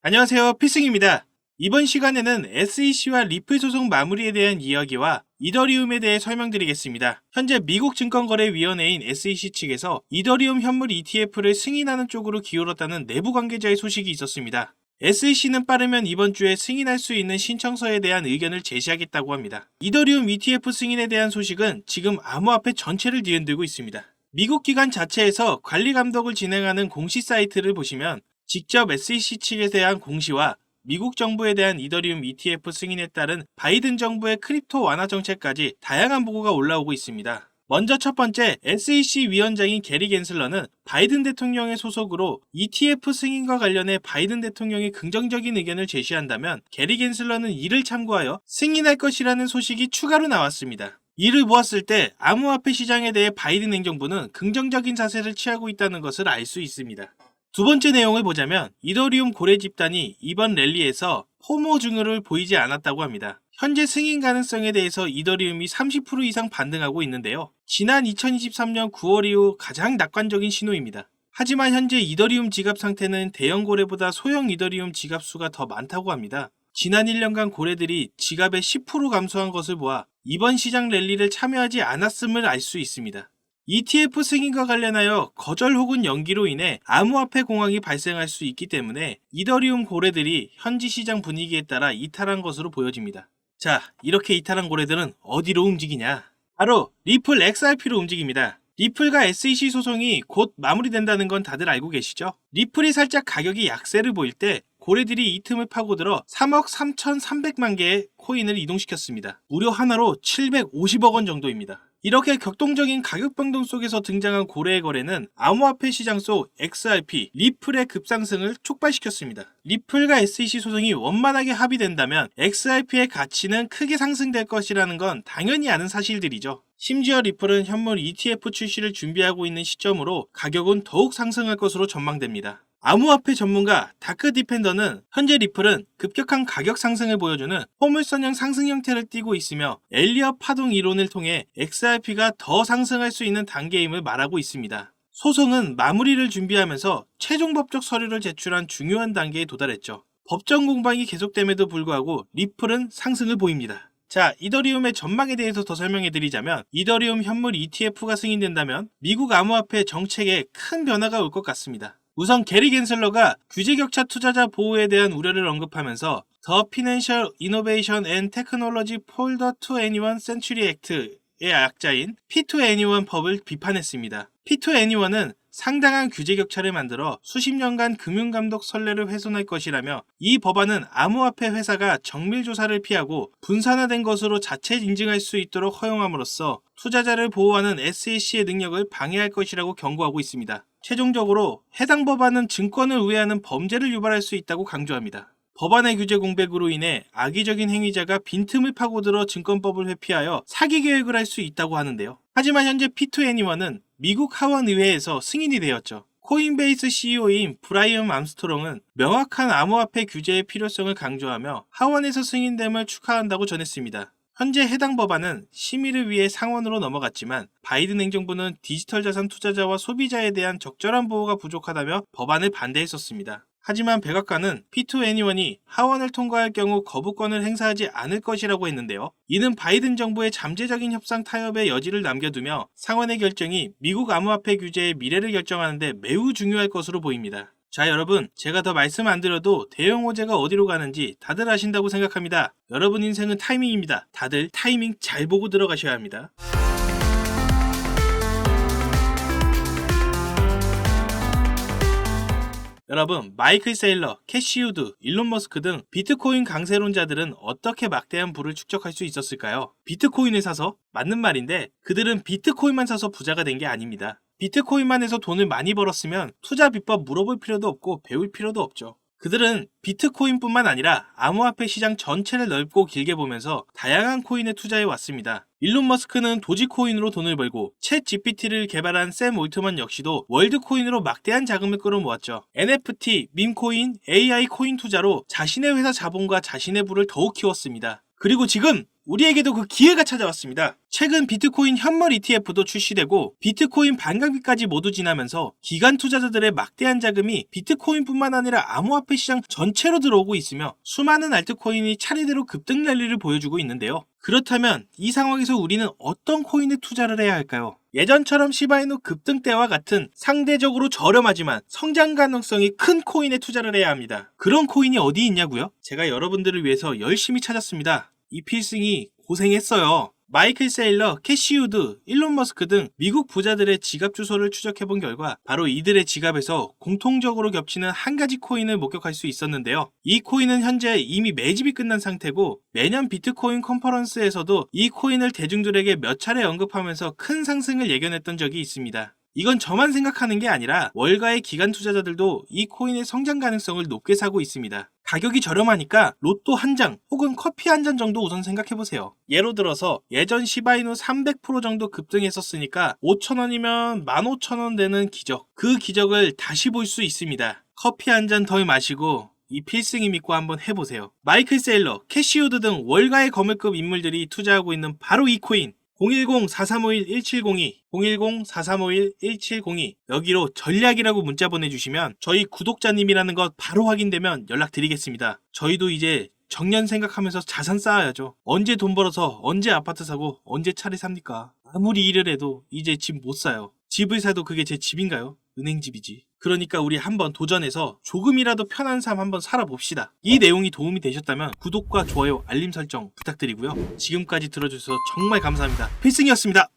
안녕하세요, 필승입니다. 이번 시간에는 SEC와 리플 소송 마무리에 대한 이야기와 이더리움에 대해 설명드리겠습니다. 현재 미국 증권거래위원회인 SEC 측에서 이더리움 현물 ETF를 승인하는 쪽으로 기울었다는 내부 관계자의 소식이 있었습니다. SEC는 빠르면 이번 주에 승인할 수 있는 신청서에 대한 의견을 제시하겠다고 합니다. 이더리움 ETF 승인에 대한 소식은 지금 암호화폐 전체를 뒤흔들고 있습니다. 미국 기관 자체에서 관리 감독을 진행하는 공시 사이트를 보시면 직접 SEC 측에 대한 공시와 미국 정부에 대한 이더리움 ETF 승인에 따른 바이든 정부의 크립토 완화 정책까지 다양한 보고가 올라오고 있습니다. 먼저 첫 번째, SEC 위원장인 게리 겐슬러는 바이든 대통령의 소속으로 ETF 승인과 관련해 바이든 대통령이 긍정적인 의견을 제시한다면 게리 겐슬러는 이를 참고하여 승인할 것이라는 소식이 추가로 나왔습니다. 이를 보았을 때 암호화폐 시장에 대해 바이든 행정부는 긍정적인 자세를 취하고 있다는 것을 알 수 있습니다. 두 번째 내용을 보자면 이더리움 고래 집단이 이번 랠리에서 포모 증후를 보이지 않았다고 합니다. 현재 승인 가능성에 대해서 이더리움이 30% 이상 반등하고 있는데요. 지난 2023년 9월 이후 가장 낙관적인 신호입니다. 하지만 현재 이더리움 지갑 상태는 대형 고래보다 소형 이더리움 지갑 수가 더 많다고 합니다. 지난 1년간 고래들이 지갑의 10% 감소한 것을 보아 이번 시장 랠리를 참여하지 않았음을 알 수 있습니다. ETF 승인과 관련하여 거절 혹은 연기로 인해 암호화폐 공황이 발생할 수 있기 때문에 이더리움 고래들이 현지 시장 분위기에 따라 이탈한 것으로 보여집니다. 자, 이렇게 이탈한 고래들은 어디로 움직이냐? 바로 리플 XRP로 움직입니다. 리플과 SEC 소송이 곧 마무리된다는 건 다들 알고 계시죠? 리플이 살짝 가격이 약세를 보일 때 고래들이 이 틈을 파고들어 3억 3,300만 개의 코인을 이동시켰습니다. 무려 하나로 750억 원 정도입니다. 이렇게 격동적인 가격 변동 속에서 등장한 고래의 거래는 암호화폐 시장 속 XRP, 리플의 급상승을 촉발시켰습니다. 리플과 SEC 소송이 원만하게 합의된다면 XRP의 가치는 크게 상승될 것이라는 건 당연히 아는 사실들이죠. 심지어 리플은 현물 ETF 출시를 준비하고 있는 시점으로 가격은 더욱 상승할 것으로 전망됩니다. 암호화폐 전문가 다크 디펜더는 현재 리플은 급격한 가격 상승을 보여주는 포물선형 상승 형태를 띠고 있으며 엘리엇 파동 이론을 통해 XRP가 더 상승할 수 있는 단계임을 말하고 있습니다. 소송은 마무리를 준비하면서 최종 법적 서류를 제출한 중요한 단계에 도달했죠. 법정 공방이 계속됨에도 불구하고 리플은 상승을 보입니다. 자, 이더리움의 전망에 대해서 더 설명해드리자면 이더리움 현물 ETF가 승인된다면 미국 암호화폐 정책에 큰 변화가 올 것 같습니다. 우선 게리 겐슬러가 규제격차 투자자 보호에 대한 우려를 언급하면서 The Financial Innovation and Technology for the 21st Century Act의 약자인 P2NE1 법을 비판했습니다. P2NE1은 상당한 규제격차를 만들어 수십 년간 금융감독 선례를 훼손할 것이라며 이 법안은 암호화폐 회사가 정밀조사를 피하고 분산화된 것으로 자체 인증할 수 있도록 허용함으로써 투자자를 보호하는 SEC의 능력을 방해할 것이라고 경고하고 있습니다. 최종적으로 해당 법안은 증권을 우회하는 범죄를 유발할 수 있다고 강조합니다. 법안의 규제 공백으로 인해 악의적인 행위자가 빈틈을 파고들어 증권법을 회피하여 사기 계획을 할 수 있다고 하는데요. 하지만 현재 P2NE1은 미국 하원의회에서 승인이 되었죠. 코인베이스 CEO인 브라이언 암스트롱은 명확한 암호화폐 규제의 필요성을 강조하며 하원에서 승인됨을 축하한다고 전했습니다. 현재 해당 법안은 심의를 위해 상원으로 넘어갔지만 바이든 행정부는 디지털 자산 투자자와 소비자에 대한 적절한 보호가 부족하다며 법안을 반대했었습니다. 하지만 백악관은 P2NE1이 하원을 통과할 경우 거부권을 행사하지 않을 것이라고 했는데요. 이는 바이든 정부의 잠재적인 협상 타협의 여지를 남겨두며 상원의 결정이 미국 암호화폐 규제의 미래를 결정하는 데 매우 중요할 것으로 보입니다. 자, 여러분, 제가 더 말씀 안 드려도 대형 호재가 어디로 가는지 다들 아신다고 생각합니다. 여러분 인생은 타이밍입니다. 다들 타이밍 잘 보고 들어가셔야 합니다. 여러분, 마이클 세일러, 캐시 우드, 일론 머스크 등 비트코인 강세론자들은 어떻게 막대한 부를 축적할 수 있었을까요? 비트코인을 사서? 맞는 말인데 그들은 비트코인만 사서 부자가 된 게 아닙니다. 비트코인만 해서 돈을 많이 벌었으면 투자 비법 물어볼 필요도 없고 배울 필요도 없죠. 그들은 비트코인뿐만 아니라 암호화폐 시장 전체를 넓고 길게 보면서 다양한 코인에 투자해 왔습니다. 일론 머스크는 도지코인으로 돈을 벌고 챗 GPT를 개발한 샘 올트먼 역시도 월드코인으로 막대한 자금을 끌어모았죠. NFT, 밈코인, AI 코인 투자로 자신의 회사 자본과 자신의 부를 더욱 키웠습니다. 그리고 지금 우리에게도 그 기회가 찾아왔습니다. 최근 비트코인 현물 ETF도 출시되고 비트코인 반감기까지 모두 지나면서 기관 투자자들의 막대한 자금이 비트코인뿐만 아니라 암호화폐 시장 전체로 들어오고 있으며 수많은 알트코인이 차례대로 급등 랠리를 보여주고 있는데요. 그렇다면 이 상황에서 우리는 어떤 코인에 투자를 해야 할까요? 예전처럼 시바이누 급등 때와 같은 상대적으로 저렴하지만 성장 가능성이 큰 코인에 투자를 해야 합니다. 그런 코인이 어디 있냐고요? 제가 여러분들을 위해서 열심히 찾았습니다. 이 필승이 고생했어요. 마이클 세일러, 캐시 우드, 일론 머스크 등 미국 부자들의 지갑 주소를 추적해본 결과 바로 이들의 지갑에서 공통적으로 겹치는 한 가지 코인을 목격할 수 있었는데요. 이 코인은 현재 이미 매집이 끝난 상태고 매년 비트코인 컨퍼런스에서도 이 코인을 대중들에게 몇 차례 언급하면서 큰 상승을 예견했던 적이 있습니다. 이건 저만 생각하는 게 아니라 월가의 기관 투자자들도 이 코인의 성장 가능성을 높게 사고 있습니다. 가격이 저렴하니까 로또 한 장 혹은 커피 한 잔 정도 우선 생각해보세요. 예로 들어서 예전 시바이누 300% 정도 급등했었으니까 5,000원이면 15,000원 되는 기적. 그 기적을 다시 볼 수 있습니다. 커피 한 잔 덜 마시고 이 필승이 믿고 한번 해보세요. 마이클 세일러, 캐시 우드 등 월가의 거물급 인물들이 투자하고 있는 바로 이 코인. 010-4351-1702, 010-4351-1702 여기로 전략이라고 문자 보내주시면 저희 구독자님이라는 것 바로 확인되면 연락드리겠습니다. 저희도 이제 정년 생각하면서 자산 쌓아야죠. 언제 돈 벌어서 언제 아파트 사고 언제 차를 삽니까? 아무리 일을 해도 이제 집 못 사요. 집을 사도 그게 제 집인가요? 은행집이지. 그러니까 우리 한번 도전해서 조금이라도 편한 삶 한번 살아봅시다. 이 내용이 도움이 되셨다면 구독과 좋아요, 알림 설정 부탁드리고요. 지금까지 들어주셔서 정말 감사합니다. 필승이었습니다.